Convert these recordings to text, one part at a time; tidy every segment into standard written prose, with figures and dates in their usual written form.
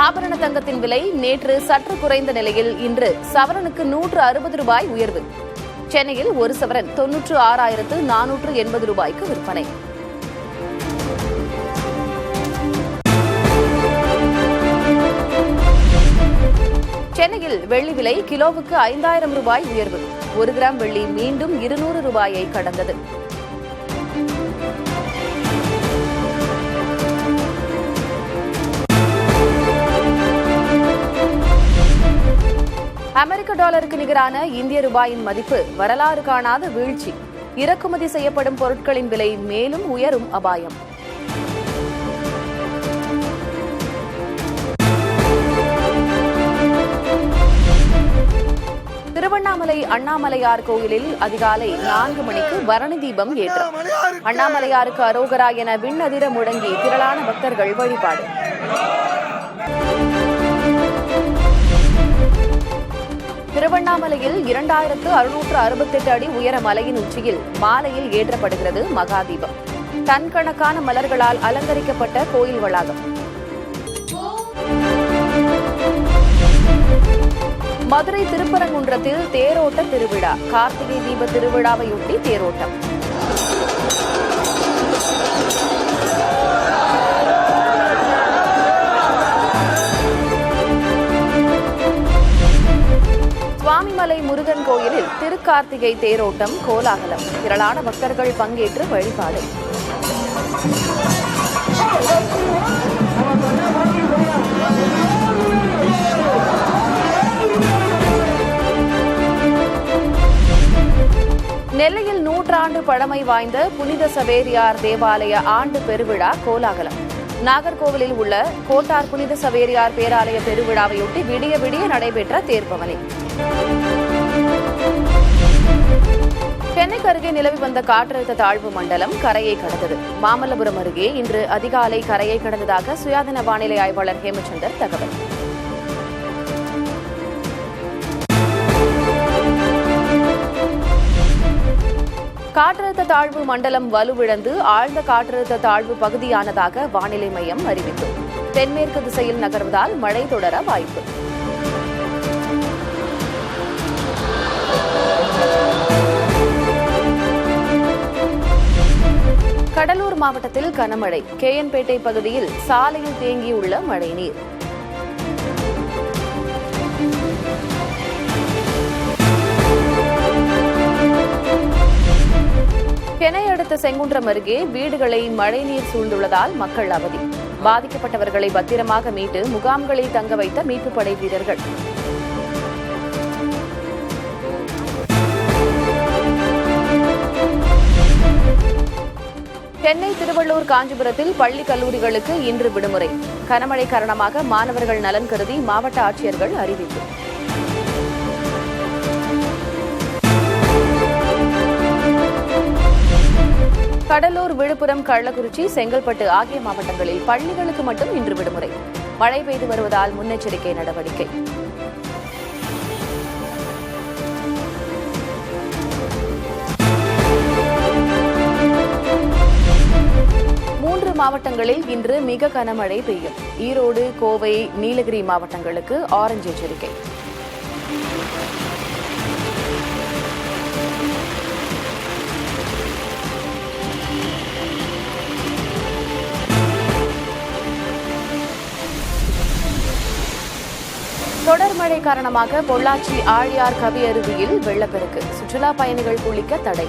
ஆபரண தங்கத்தின் விலை நேற்று சற்று குறைந்த நிலையில் இன்று சவரனுக்கு 160 ரூபாய் உயர்வு. சென்னையில் ஒரு சவரன் 96,480 ரூபாய்க்கு விற்பனை. சென்னையில் வெள்ளி விலை கிலோவுக்கு 5,000 ரூபாய் உயர்வு. 1 கிராம் வெள்ளி மீண்டும் 200 ரூபாயை கடந்தது. அமெரிக்க டாலருக்கு நிகரான இந்திய ரூபாயின் மதிப்பு வரலாறு காணாத வீழ்ச்சி. இறக்குமதி செய்யப்படும் பொருட்களின் விலை மேலும் உயரும் அபாயம். திருவண்ணாமலை அண்ணாமலையார் கோயிலில் அதிகாலை 4 மணிக்கு பரணி தீபம் ஏற்றம். அண்ணாமலையாருக்கு அரோகரா என விண்ணதிர முழங்கி திரளான பக்தர்கள் வழிபாடு. திருவண்ணாமலையில் 2668 அடி உயர மலையின் உச்சியில் மாலையில் ஏற்றப்படுகிறது மகாதீபம். டன் கணக்கான மலர்களால் அலங்கரிக்கப்பட்ட கோயில் வளாகம். மதுரை திருப்பரங்குன்றத்தில் தேரோட்ட திருவிழா. கார்த்திகை தீப திருவிழாவையொட்டி தேரோட்டம். சுவாமிமலை முருகன் கோயிலில் திருக்கார்த்திகை தேரோட்டம் கோலாகலம். திரளான பக்தர்கள் பங்கேற்று வழிபாடு. நெல்லையில் 100 ஆண்டு பழமை வாய்ந்த புனித சவேரியார் தேவாலய ஆண்டு பெருவிழா கோலாகலம். நாகர்கோவிலில் உள்ள கோட்டார் புனித சவேரியார் பேராலய பெருவிழாவையொட்டி விடிய விடிய நடைபெற்ற தேர்பவனி. சென்னைக்கு அருகே நிலவி வந்த காற்றழுத்த தாழ்வு மண்டலம் கரையை கடந்தது. மாமல்லபுரம் அருகே இன்று அதிகாலை கரையை கடந்ததாக சுயாதீன வானிலை ஆய்வாளர் ஹேமச்சந்தர் தகவல். காற்றழுத்த தாழ்வு மண்டலம் வலுவிழந்து ஆழ்ந்த காற்றழுத்த தாழ்வு பகுதியானதாக வானிலை மையம் அறிவித்தது. தென்மேற்கு திசையில் நகர்வதால் மழை தொடர வாய்ப்பு. கடலூர் மாவட்டத்தில் கனமழை. கேஎன்பேட்டை பகுதியில் சாலையில் தேங்கியுள்ள மழைநீர். சென்னை அடுத்த செங்குன்றம் அருகே வீடுகளை மழைநீர் சூழ்ந்துள்ளதால் மக்கள் அவதி. பாதிக்கப்பட்டவர்களை பத்திரமாக மீட்டு முகாம்களில் தங்க வைத்த மீட்புப் படை வீரர்கள். சென்னை, திருவள்ளூர், காஞ்சிபுரத்தில் பள்ளி கல்லூரிகளுக்கு இன்று விடுமுறை. கனமழை காரணமாக மாணவர்கள் நலன் கருதி மாவட்ட ஆட்சியர்கள் அறிவிப்பு. கடலூர், விழுப்புரம், கள்ளக்குறிச்சி, செங்கல்பட்டு ஆகிய மாவட்டங்களில் பள்ளிகளுக்கு மட்டும் இன்று விடுமுறை. மழை பெய்து வருவதால் முன்னெச்சரிக்கை நடவடிக்கை. மூன்று மாவட்டங்களில் இன்று மிக கனமழை பெய்யும். ஈரோடு, கோவை, நீலகிரி மாவட்டங்களுக்கு ஆரஞ்சு எச்சரிக்கை. தொடர் மழை காரணமாக பொள்ளாச்சி ஆழியார் கவி அருவியில் வெள்ளப்பெருக்கு. சுற்றுலா பயணிகள் குளிக்க தடை.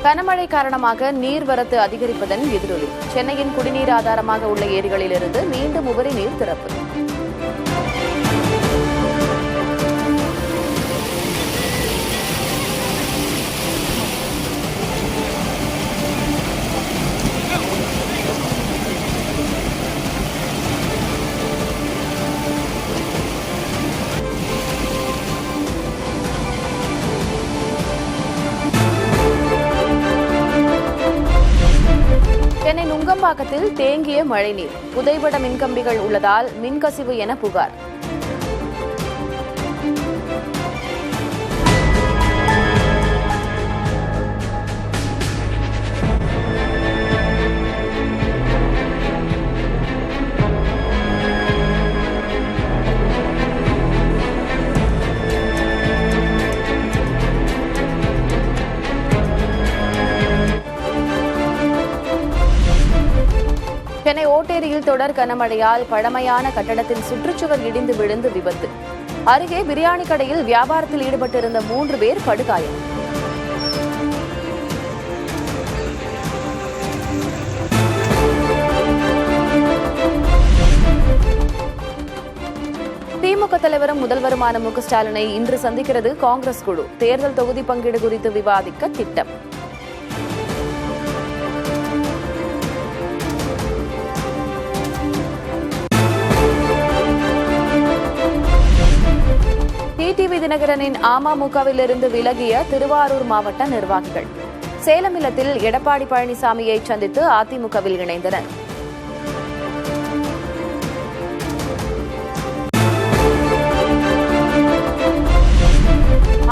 கனமழை காரணமாக நீர்வரத்து அதிகரிப்பதன் எதிரொலி. சென்னையின் குடிநீர் ஆதாரமாக உள்ள ஏரிகளிலிருந்து மீண்டும் உபரி நீர் திறப்பு. நுங்கம்பாக்கத்தில் தேங்கிய மழைநீர், புதைவட மின்கம்பிகள் உள்ளதால் மின்கசிவு என புகார். சென்னை ஓட்டேரியில் தொடர் கனமழையால் பழமையான கட்டடத்தின் சுற்றுச்சுவர் இடிந்து விழுந்து விபத்து. அருகே பிரியாணி கடையில் வியாபாரத்தில் ஈடுபட்டிருந்த 3 பேர் படுகாயம். திமுக தலைவரும் முதல்வருமான மு க ஸ்டாலினை இன்று சந்திக்கிறது காங்கிரஸ் குழு. தேர்தல் தொகுதி பங்கீடு குறித்து விவாதிக்க திட்டம். டிடிவி தினகரனின் அமமுகவிலிருந்து விலகிய திருவாரூர் மாவட்ட நிர்வாகிகள் சேலம் இல்லத்தில் எடப்பாடி பழனிசாமியை சந்தித்து அதிமுகவில் இணைந்தனர்.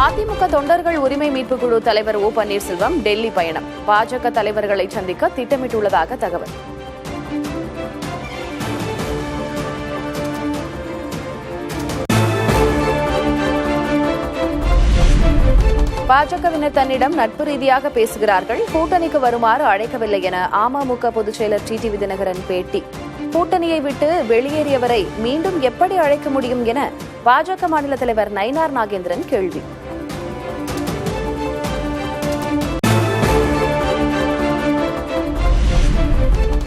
அதிமுக தொண்டர்கள் உரிமை மீட்புக் குழு தலைவர் ஓ பன்னீர்செல்வம் டெல்லி பயணம். பாஜக தலைவர்களை சந்திக்க திட்டமிட்டுள்ளதாக தகவல். பாஜகவினர் தன்னிடம் நட்பு ரீதியாக பேசுகிறார்கள், கூட்டணிக்கு வருமாறு அழைக்கவில்லை என அமமுக பொதுச் செயலர் டிடிவி தினகரன் பேட்டி. கூட்டணியை விட்டு வெளியேறியவரை மீண்டும் எப்படி அழைக்க முடியும் என பாஜக மாநில தலைவர் நயினார் நாகேந்திரன் கேள்வி.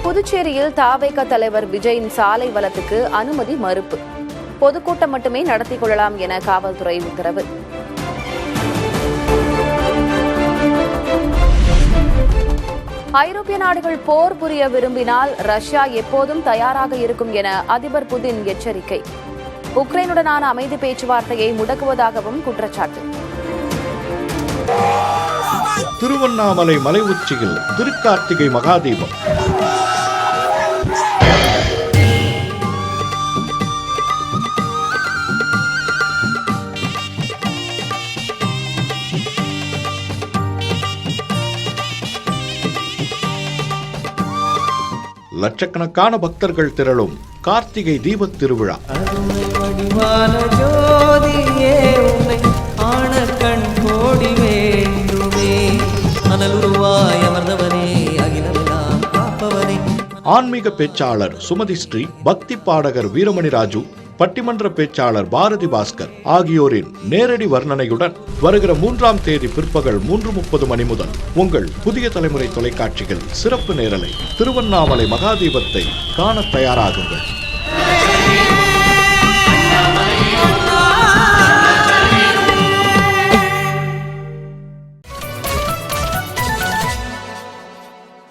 புதுச்சேரியில் தவேக தலைவர் விஜயின் சாலை வலத்துக்கு அனுமதி மறுப்பு. பொதுக்கூட்டம் மட்டுமே நடத்திக் கொள்ளலாம் என காவல்துறை உத்தரவு. ஐரோப்பிய நாடுகள் போர் புரிய விரும்பினால் ரஷ்யா எப்போதும் தயாராக இருக்கும் என அதிபர் புதின் எச்சரிக்கை. உக்ரைனுடனான அமைதி பேச்சுவார்த்தையை முடக்குவதாகவும் குற்றச்சாட்டு. திருவண்ணாமலை மலை உச்சியில் திருக்கார்த்திகை மகாதீபம். லட்சக்கணக்கான பக்தர்கள் திரளும் கார்த்திகை தீபத் திருவிழா. ஆன்மீக பேச்சாளர் சுமதி ஸ்ரீ, பக்தி பாடகர் வீரமணி ராஜு, பட்டிமன்ற பேச்சாளர் பாரதி பாஸ்கர் ஆகியோரின் நேரடி வர்ணனையுடன் வருகிற 3ஆம் தேதி பிற்பகல் 3:30 மணி முதல் உங்கள் புதிய தலைமுறை தொலைக்காட்சிகள் சிறப்பு நேரலை திருவண்ணாமலை மகாதீபத்தை காண தயாராகுங்கள்.